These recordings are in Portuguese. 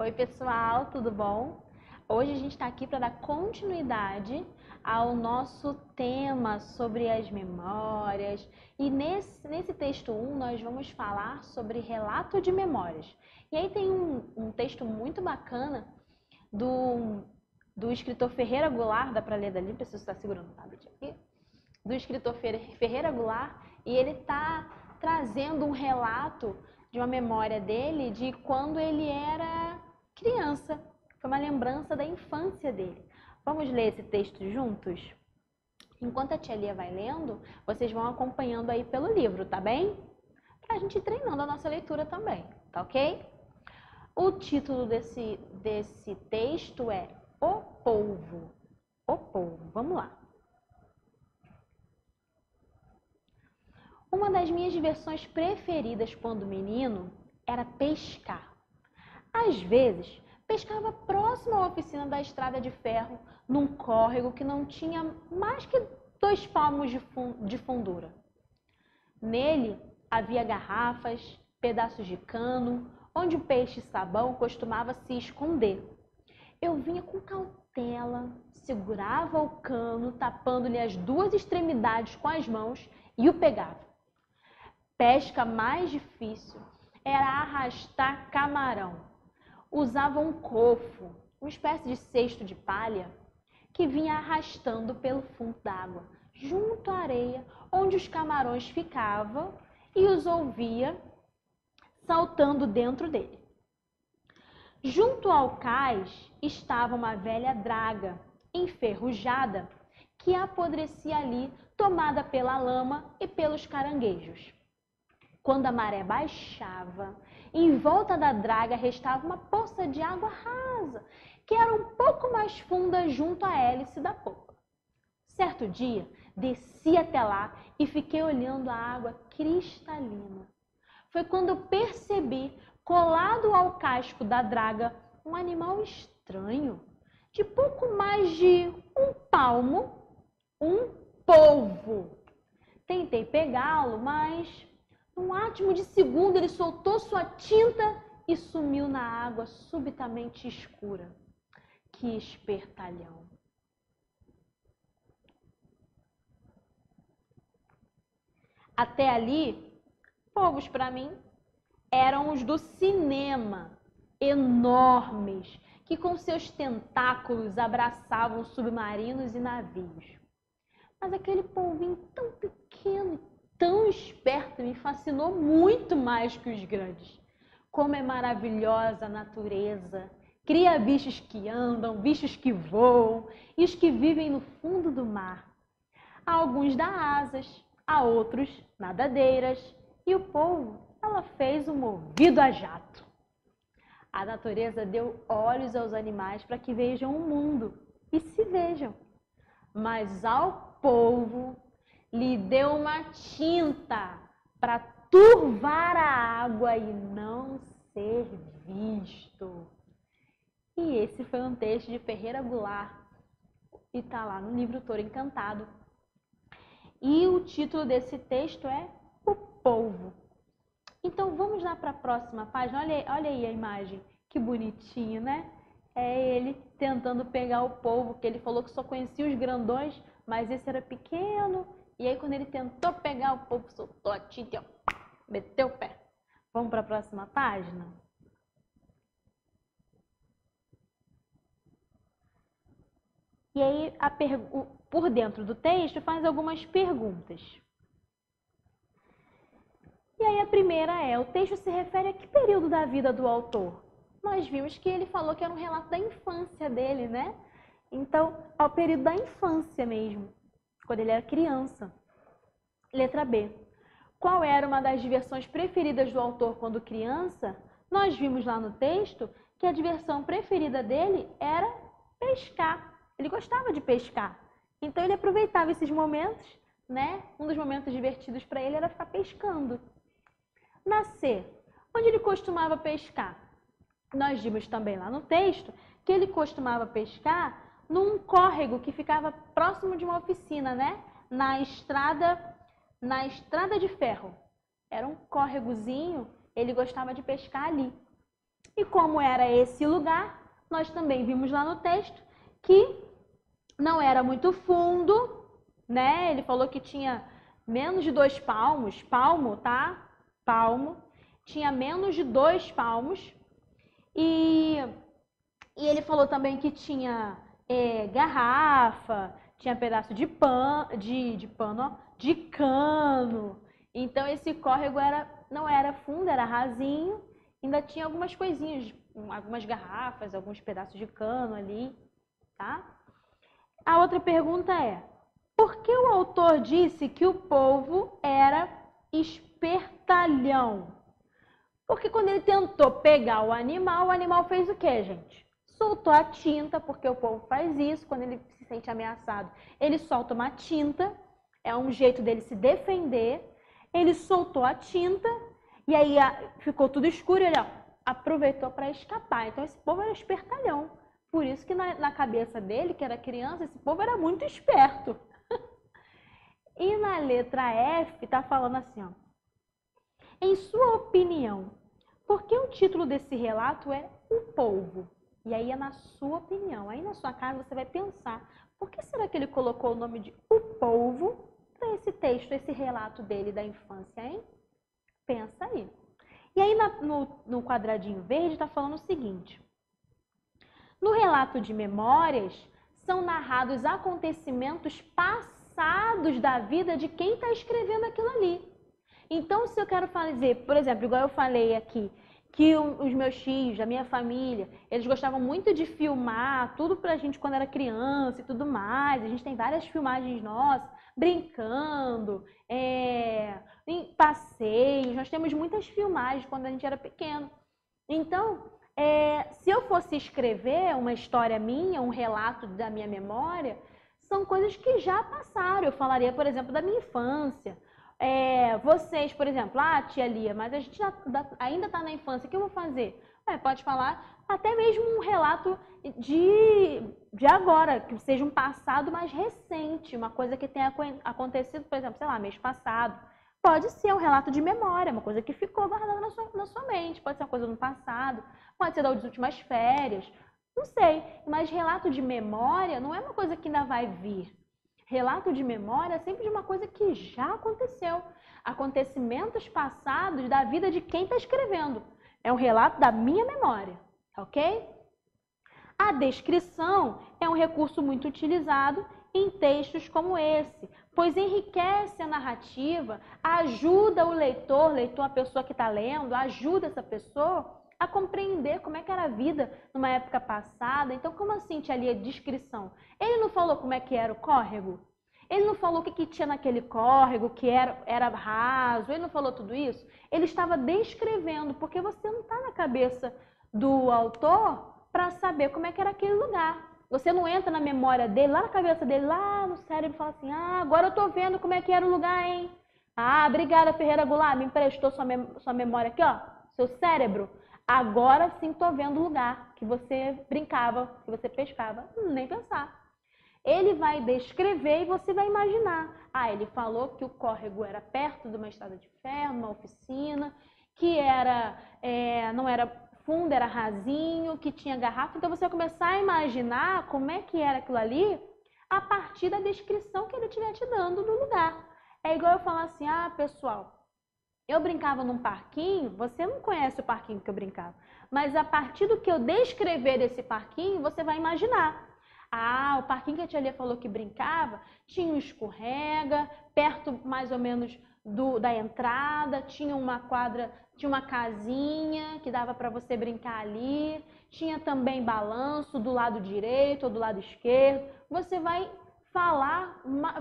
Oi pessoal, tudo bom? Hoje a gente está aqui para dar continuidade ao nosso tema sobre as memórias e nesse texto 1 nós vamos falar sobre relato de memórias. E aí tem um texto muito bacana do escritor Ferreira Goulart, dá para ler dali, preciso estar segurando o tablet aqui, do escritor Ferreira Goulart, e ele está trazendo um relato de uma memória dele de quando ele era criança. Foi uma lembrança da infância dele. Vamos ler esse texto juntos? Enquanto a tia Lia vai lendo, vocês vão acompanhando aí pelo livro, tá bem? Pra gente ir treinando a nossa leitura também, tá ok? O título desse texto é O Polvo. O Polvo. Vamos lá. Uma das minhas diversões preferidas quando menino era pescar. Às vezes, pescava próximo à oficina da estrada de ferro, num córrego que não tinha mais que 2 palmos de fundura. Nele havia garrafas, pedaços de cano, onde o peixe-sabão costumava se esconder. Eu vinha com cautela, segurava o cano, tapando-lhe as 2 extremidades com as mãos e o pegava. Pesca mais difícil era arrastar camarão. Usava um cofo, uma espécie de cesto de palha, que vinha arrastando pelo fundo d'água, junto à areia, onde os camarões ficavam, e os ouvia saltando dentro dele. Junto ao cais estava uma velha draga, enferrujada, que apodrecia ali, tomada pela lama e pelos caranguejos. Quando a maré baixava, em volta da draga restava uma poça de água rasa, que era um pouco mais funda junto à hélice da popa. Certo dia, desci até lá e fiquei olhando a água cristalina. Foi quando eu percebi, colado ao casco da draga, um animal estranho, de pouco mais de 1 palmo, um polvo. Tentei pegá-lo, mas num átimo de segundo ele soltou sua tinta e sumiu na água subitamente escura. Que espertalhão! Até ali, polvos para mim eram os do cinema, enormes, que com seus tentáculos abraçavam submarinos e navios. Mas aquele polvinho tão pequeno e tão esperto me fascinou muito mais que os grandes. Como é maravilhosa a natureza! Cria bichos que andam, bichos que voam e os que vivem no fundo do mar. Há alguns dá asas, há outros nadadeiras e o polvo, ela fez um movido a jato. A natureza deu olhos aos animais para que vejam o mundo e se vejam. Mas ao polvo lhe deu uma tinta para turvar a água e não ser visto. E esse foi um texto de Ferreira Goulart e está lá no livro Touro Encantado. E o título desse texto é O Polvo. Então vamos lá para a próxima página. Olha aí a imagem, que bonitinho, né? É ele tentando pegar o polvo, que ele falou que só conhecia os grandões, mas esse era pequeno. E aí quando ele tentou pegar o polvo, soltou a tinta e ó, meteu o pé. Vamos para a próxima página? E aí por dentro do texto faz algumas perguntas. E aí a primeira é, o texto se refere a que período da vida do autor? Nós vimos que ele falou que era um relato da infância dele, né? Então, ao período da infância mesmo, quando ele era criança. Letra B. Qual era uma das diversões preferidas do autor quando criança? Nós vimos lá no texto que a diversão preferida dele era pescar. Ele gostava de pescar. Então, ele aproveitava esses momentos, né? Um dos momentos divertidos para ele era ficar pescando. Na C, onde ele costumava pescar? Nós vimos também lá no texto que ele costumava pescar num córrego que ficava próximo de uma oficina, né? Na estrada de ferro. Era um córregozinho, ele gostava de pescar ali. E como era esse lugar, nós também vimos lá no texto que não era muito fundo, né? Ele falou que tinha menos de 2 palmos, palmo, tá? Palmo. Tinha menos de 2 palmos. E ele falou também que tinha garrafa, tinha pedaço de cano. Então esse córrego não era fundo, era rasinho. Ainda tinha algumas coisinhas, algumas garrafas, alguns pedaços de cano ali, tá? A outra pergunta é: por que o autor disse que o polvo era espertalhão? Porque quando ele tentou pegar o animal fez o quê, gente? Soltou a tinta, porque o polvo faz isso, quando ele se sente ameaçado, ele solta uma tinta, é um jeito dele se defender. Ele soltou a tinta e aí ficou tudo escuro e ele aproveitou para escapar. Então esse povo era espertalhão. Por isso que na cabeça dele, que era criança, esse povo era muito esperto. E na letra F tá falando assim, ó. Em sua opinião, por que o título desse relato é O Polvo? E aí é na sua opinião. Aí na sua casa você vai pensar, por que será que ele colocou o nome de O Polvo para esse texto, esse relato dele da infância, hein? Pensa aí. E aí no quadradinho verde está falando o seguinte. No relato de memórias, são narrados acontecimentos passados da vida de quem está escrevendo aquilo ali. Então, se eu quero dizer, por exemplo, igual eu falei aqui, que os meus tios, a minha família, eles gostavam muito de filmar tudo pra gente quando era criança e tudo mais. A gente tem várias filmagens nossas, brincando, em passeios. Nós temos muitas filmagens quando a gente era pequeno. Então, se eu fosse escrever uma história minha, um relato da minha memória, são coisas que já passaram. Eu falaria, por exemplo, da minha infância. Vocês, por exemplo, tia Lia, mas a gente ainda está na infância, o que eu vou fazer? Pode falar até mesmo um relato de agora, que seja um passado mais recente, uma coisa que tenha acontecido, por exemplo, sei lá, mês passado. Pode ser um relato de memória, uma coisa que ficou guardada na sua mente, pode ser uma coisa do passado, pode ser das últimas férias, não sei. Mas relato de memória não é uma coisa que ainda vai vir. Relato de memória é sempre de uma coisa que já aconteceu. Acontecimentos passados da vida de quem está escrevendo. É um relato da minha memória, ok? A descrição é um recurso muito utilizado em textos como esse, pois enriquece a narrativa, ajuda o leitor, a pessoa que está lendo, ajuda essa pessoa a compreender como é que era a vida numa época passada. Então, como assim, tia Lia, descrição? Ele não falou como é que era o córrego? Ele não falou o que tinha naquele córrego, que era raso? Ele não falou tudo isso? Ele estava descrevendo, porque você não está na cabeça do autor para saber como é que era aquele lugar. Você não entra na memória dele, lá na cabeça dele, lá no cérebro, e fala assim, agora eu estou vendo como é que era o lugar, hein? Obrigada, Ferreira Goulart, me emprestou sua memória aqui, ó, seu cérebro. Agora sim estou vendo o lugar que você brincava, que você pescava. Nem pensar. Ele vai descrever e você vai imaginar. Ele falou que o córrego era perto de uma estrada de ferro, uma oficina, que não era fundo, era rasinho, que tinha garrafa. Então você vai começar a imaginar como é que era aquilo ali a partir da descrição que ele estiver te dando do lugar. É igual eu falar assim, pessoal, eu brincava num parquinho, você não conhece o parquinho que eu brincava, mas a partir do que eu descrever desse parquinho, você vai imaginar. O parquinho que a tia Lia falou que brincava, tinha um escorrega, perto mais ou menos da entrada, tinha uma quadra, tinha uma casinha que dava para você brincar ali, tinha também balanço do lado direito ou do lado esquerdo. Você vai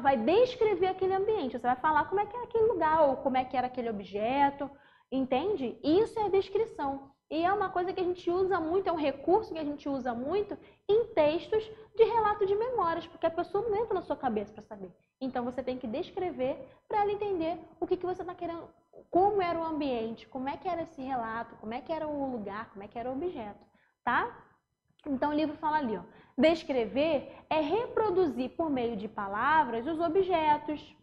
vai descrever aquele ambiente, você vai falar como é que era aquele lugar ou como é que era aquele objeto, entende? Isso é a descrição. E é uma coisa que a gente usa muito, é um recurso que a gente usa muito em textos de relato de memórias, porque a pessoa não entra na sua cabeça para saber. Então você tem que descrever para ela entender o que você está querendo, como era o ambiente, como é que era esse relato, como é que era o lugar, como é que era o objeto, tá? Então o livro fala ali, ó, descrever é reproduzir por meio de palavras os objetos,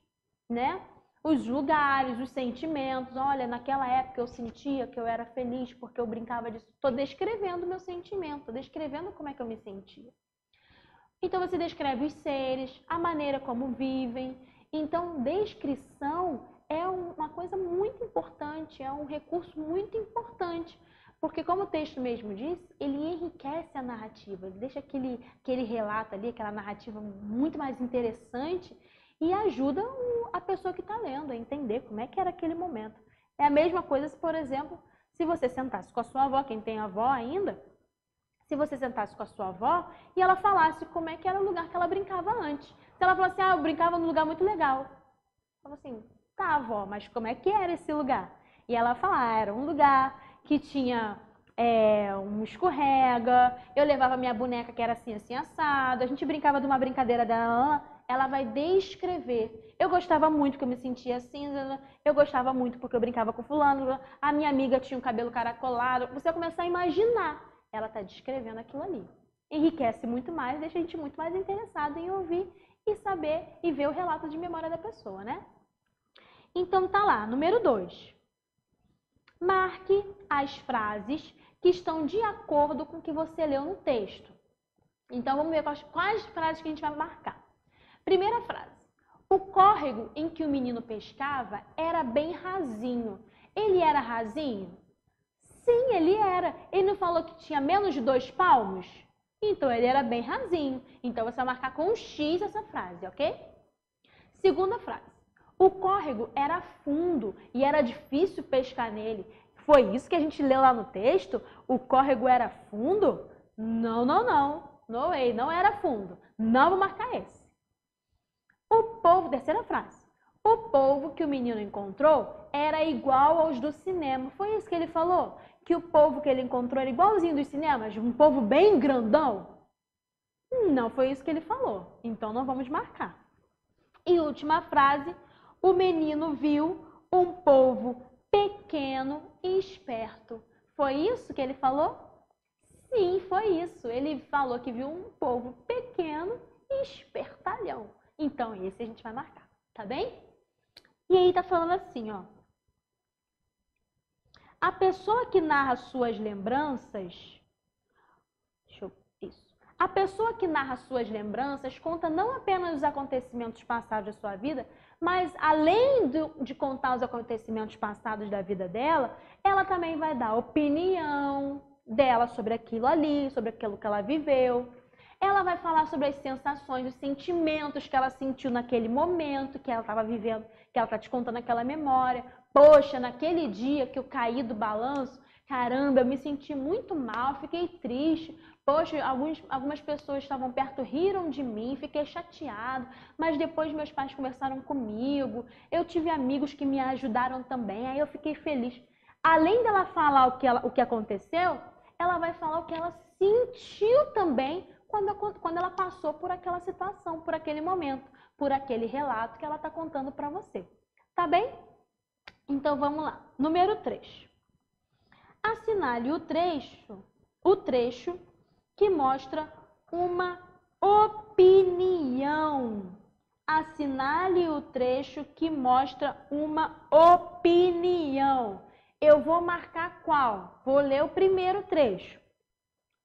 né? os lugares, os sentimentos. Olha, naquela época eu sentia que eu era feliz porque eu brincava disso. Estou descrevendo o meu sentimento, estou descrevendo como é que eu me sentia. Então você descreve os seres, a maneira como vivem. Então, descrição é uma coisa muito importante, é um recurso muito importante. Porque, como o texto mesmo diz, ele enriquece a narrativa, ele deixa aquele relato ali, aquela narrativa muito mais interessante e ajuda a pessoa que está lendo a entender como é que era aquele momento. É a mesma coisa se, por exemplo, se você sentasse com a sua avó, quem tem avó ainda, se você sentasse com a sua avó e ela falasse como é que era o lugar que ela brincava antes. Se ela falasse, eu brincava num lugar muito legal. Eu falo assim, tá, avó, mas como é que era esse lugar? E ela fala, era um lugar que tinha um escorrega, eu levava minha boneca que era assim, assim, assado, a gente brincava de uma brincadeira dela, ela vai descrever. Eu gostava muito porque eu me sentia assim, eu gostava muito porque eu brincava com fulano, a minha amiga tinha um cabelo caracolado, você vai começar a imaginar. Ela está descrevendo aquilo ali. Enriquece muito mais, deixa a gente muito mais interessado em ouvir e saber e ver o relato de memória da pessoa, né? Então tá lá, número 2. Marque as frases que estão de acordo com o que você leu no texto. Então vamos ver quais frases que a gente vai marcar. Primeira frase. O córrego em que o menino pescava era bem rasinho. Ele era rasinho? Sim, ele era. Ele não falou que tinha menos de 2 palmos? Então, ele era bem rasinho. Então, você vai marcar com um X essa frase, ok? Segunda frase. O córrego era fundo e era difícil pescar nele. Foi isso que a gente leu lá no texto? O córrego era fundo? Não, não, não. No way, não era fundo. Não vou marcar esse. Terceira frase. O povo que o menino encontrou era igual aos do cinema. Foi isso que ele falou? Que o povo que ele encontrou era igualzinho dos cinemas? Um povo bem grandão? Não foi isso que ele falou. Então não vamos marcar. E última frase. O menino viu um povo pequeno e esperto. Foi isso que ele falou? Sim, foi isso. Ele falou que viu um povo pequeno e espertalhão. Então esse a gente vai marcar, tá bem? E aí tá falando assim, ó. A pessoa que narra suas lembranças... A pessoa que narra suas lembranças conta não apenas os acontecimentos passados da sua vida, mas além de contar os acontecimentos passados da vida dela, ela também vai dar a opinião dela sobre aquilo ali, sobre aquilo que ela viveu. Ela vai falar sobre as sensações, os sentimentos que ela sentiu naquele momento que ela estava vivendo, que ela está te contando aquela memória. Poxa, naquele dia que eu caí do balanço, caramba, eu me senti muito mal, fiquei triste. Poxa, algumas pessoas estavam perto, riram de mim, fiquei chateado, mas depois meus pais conversaram comigo, eu tive amigos que me ajudaram também, aí eu fiquei feliz. Além dela falar o que aconteceu, ela vai falar o que ela sentiu também quando ela passou por aquela situação, por aquele momento, por aquele relato que ela está contando para você. Tá bem? Então vamos lá. Número 3. Assinale o trecho que mostra uma opinião. Assinale o trecho que mostra uma opinião. Eu vou marcar qual? Vou ler o primeiro trecho.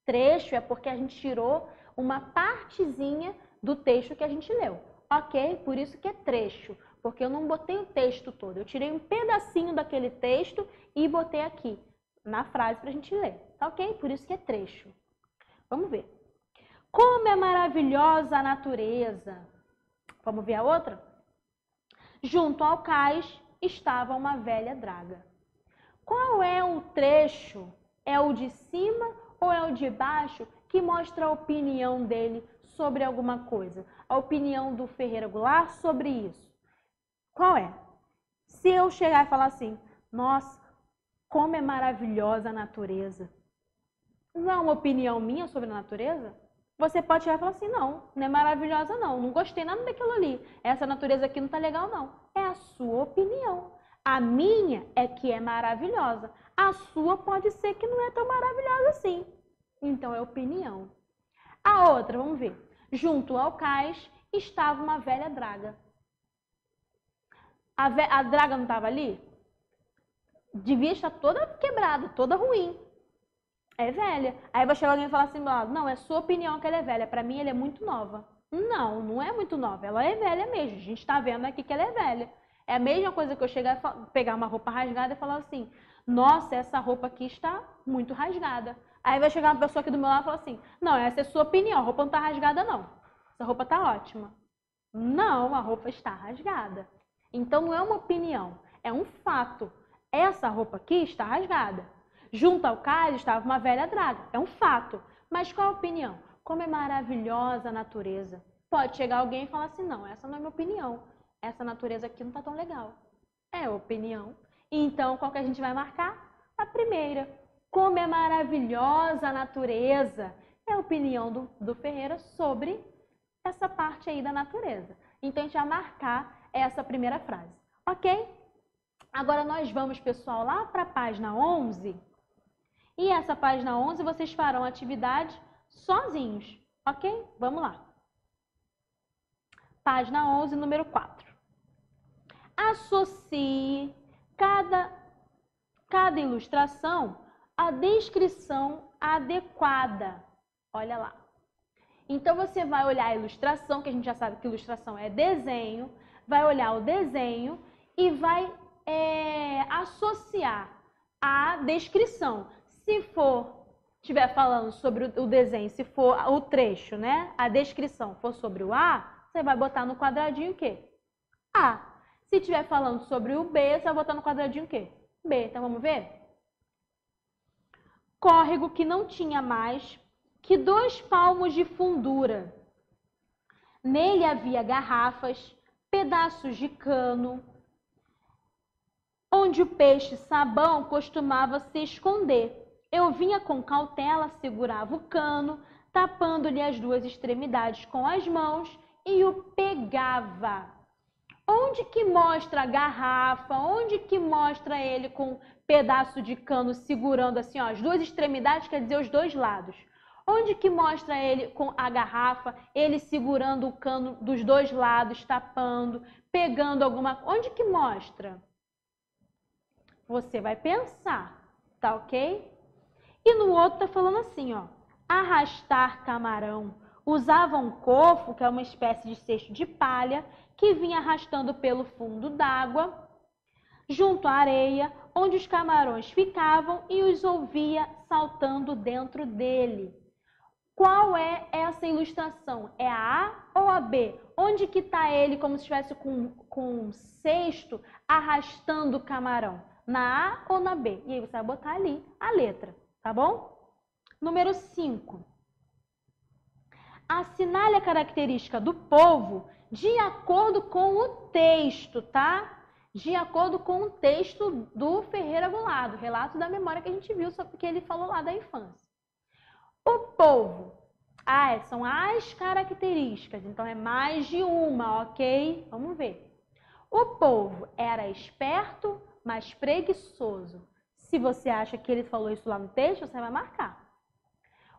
Trecho é porque a gente tirou uma partezinha do texto que a gente leu, ok? Por isso que é trecho, porque eu não botei o texto todo. Eu tirei um pedacinho daquele texto e botei aqui na frase para a gente ler, tá ok? Por isso que é trecho. Vamos ver. Como é maravilhosa a natureza. Vamos ver a outra? Junto ao cais estava uma velha draga. Qual é o trecho? É o de cima ou é o de baixo que mostra a opinião dele sobre alguma coisa? A opinião do Ferreira Goulart sobre isso. Qual é? Se eu chegar e falar assim, nossa, como é maravilhosa a natureza. Não é uma opinião minha sobre a natureza? Você pode chegar e falar assim, não é maravilhosa não gostei nada daquilo ali. Essa natureza aqui não tá legal não. É a sua opinião. A minha é que é maravilhosa. A sua pode ser que não é tão maravilhosa assim. Então é opinião. A outra, vamos ver. Junto ao cais estava uma velha draga. A draga não estava ali? Devia estar toda quebrada, toda ruim. É velha. Aí vai chegar alguém e falar assim, não, é sua opinião que ela é velha. Pra mim, ela é muito nova. Não, não é muito nova. Ela é velha mesmo. A gente tá vendo aqui que ela é velha. É a mesma coisa que eu chegar e pegar uma roupa rasgada e falar assim, nossa, essa roupa aqui está muito rasgada. Aí vai chegar uma pessoa aqui do meu lado e falar assim, não, essa é sua opinião, a roupa não tá rasgada não. Essa roupa tá ótima. Não, a roupa está rasgada. Então não é uma opinião, é um fato. Essa roupa aqui está rasgada. Junto ao caso estava uma velha draga. É um fato. Mas qual a opinião? Como é maravilhosa a natureza. Pode chegar alguém e falar assim, não, essa não é minha opinião. Essa natureza aqui não está tão legal. É opinião. Então, qual que a gente vai marcar? A primeira. Como é maravilhosa a natureza. É a opinião do Ferreira sobre essa parte aí da natureza. Então, a gente vai marcar essa primeira frase. Ok? Agora, nós vamos, pessoal, lá para a página 11. E essa página 11 vocês farão atividade sozinhos, ok? Vamos lá. Página 11, número 4. Associe cada ilustração à descrição adequada. Olha lá. Então, você vai olhar a ilustração, que a gente já sabe que ilustração é desenho, vai olhar o desenho e vai associar a descrição. Se estiver falando sobre o desenho, se for o trecho, né? A descrição for sobre o A, você vai botar no quadradinho o quê? A. Se estiver falando sobre o B, você vai botar no quadradinho o quê? B. Então, vamos ver? Córrego que não tinha mais que 2 palmos de fundura. Nele havia garrafas, pedaços de cano, onde o peixe-sabão costumava se esconder. Eu vinha com cautela, segurava o cano, tapando-lhe as 2 extremidades com as mãos e o pegava. Onde que mostra a garrafa? Onde que mostra ele com pedaço de cano segurando assim, ó, as 2 extremidades, quer dizer, os 2 lados. Onde que mostra ele com a garrafa, ele segurando o cano dos 2 lados, tapando, pegando alguma... Onde que mostra? Você vai pensar, tá ok? E no outro tá falando assim, ó, arrastar camarão. Usava um cofo, que é uma espécie de cesto de palha, que vinha arrastando pelo fundo d'água, junto à areia, onde os camarões ficavam e os ouvia saltando dentro dele. Qual é essa ilustração? É a A ou a B? Onde que está ele como se estivesse com um cesto arrastando o camarão? Na A ou na B? E aí você vai botar ali a letra, tá bom? Número 5. Assinale a característica do povo de acordo com o texto, tá? De acordo com o texto do Ferreira Goulart, relato da memória que a gente viu, só porque ele falou lá da infância. O povo. São as características, então é mais de uma, ok? Vamos ver. O povo era esperto, mas preguiçoso. Se você acha que ele falou isso lá no texto, você vai marcar.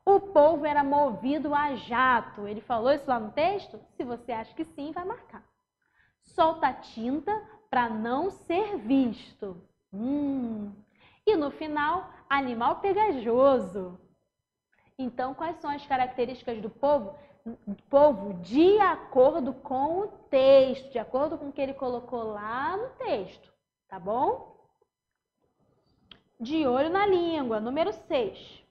O povo era movido a jato. Ele falou isso lá no texto? Se você acha que sim, vai marcar. Solta tinta para não ser visto. E no final, animal pegajoso. Então, quais são as características do povo? Povo de acordo com o texto, de acordo com o que ele colocou lá no texto, tá bom? De olho na língua, número 6.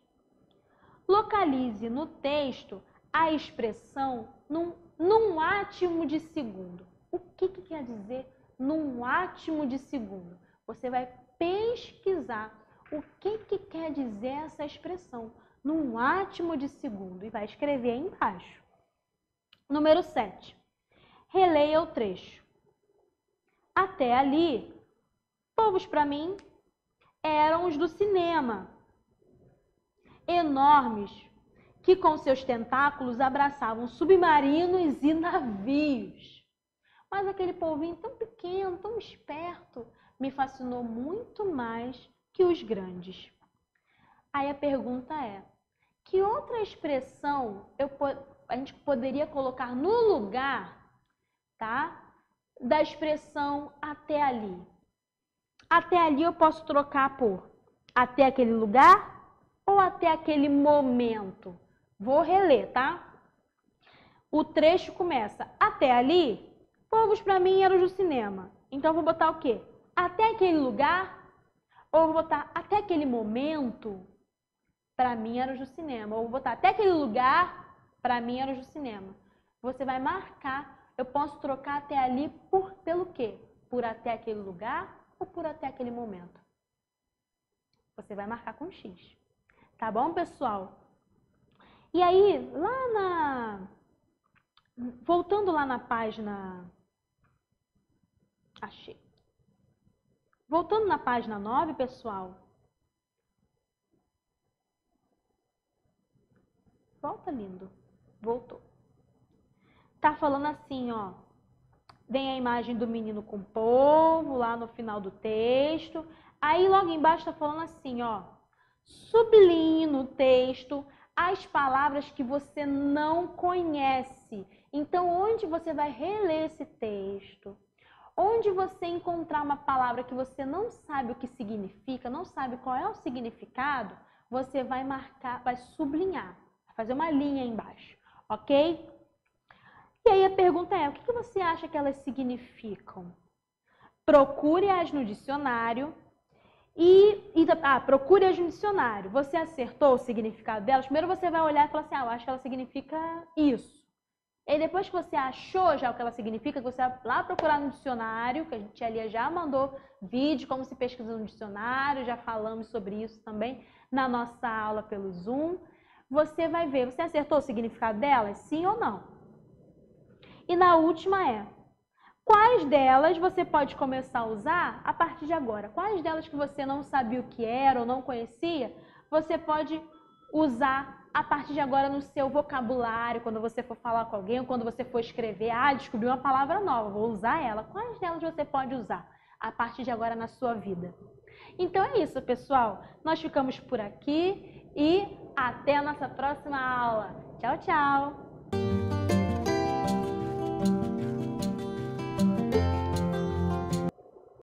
Localize no texto a expressão num átimo de segundo. O que quer dizer num átimo de segundo? Você vai pesquisar o que quer dizer essa expressão num átimo de segundo e vai escrever aí embaixo. Número 7. Releia o trecho. Até ali, povos para mim eram os do cinema, enormes, que com seus tentáculos abraçavam submarinos e navios. Mas aquele povinho tão pequeno, tão esperto, me fascinou muito mais que os grandes. Aí a pergunta é, que outra expressão a gente poderia colocar no lugar, tá? da expressão até ali? Até ali eu posso trocar por até aquele lugar ou até aquele momento. Vou reler, tá? O trecho começa, até ali, povos para mim eram do cinema. Então eu vou botar o quê? Até aquele lugar, ou eu vou botar até aquele momento, para mim eram do cinema. Ou eu vou botar até aquele lugar, para mim eram do cinema. Você vai marcar, eu posso trocar até ali pelo quê? Por até aquele lugar ou por até aquele momento? Você vai marcar com X. Tá bom, pessoal? E aí, voltando lá na página... Achei. Voltando na página 9, pessoal. Volta, lindo. Voltou. Tá falando assim, ó. Vem a imagem do menino com o povo lá no final do texto. Aí logo embaixo tá falando assim, ó. Sublinhe no texto as palavras que você não conhece. Então, onde você vai reler esse texto, onde você encontrar uma palavra que você não sabe o que significa, não sabe qual é o significado, você vai marcar, vai sublinhar, vai fazer uma linha embaixo, ok? E aí a pergunta é, o que você acha que elas significam? Procure-as no dicionário. Procure-as no dicionário. Você acertou o significado delas? Primeiro você vai olhar e falar assim, eu acho que ela significa isso. E depois que você achou já o que ela significa, você vai lá procurar no dicionário, que a gente ali já mandou vídeo como se pesquisa no dicionário, já falamos sobre isso também na nossa aula pelo Zoom. Você vai ver, você acertou o significado delas? Sim ou não? E na última é, quais delas você pode começar a usar a partir de agora? Quais delas que você não sabia o que era ou não conhecia, você pode usar a partir de agora no seu vocabulário, quando você for falar com alguém, ou quando você for escrever, descobri uma palavra nova, vou usar ela. Quais delas você pode usar a partir de agora na sua vida? Então é isso, pessoal. Nós ficamos por aqui e até a nossa próxima aula. Tchau, tchau!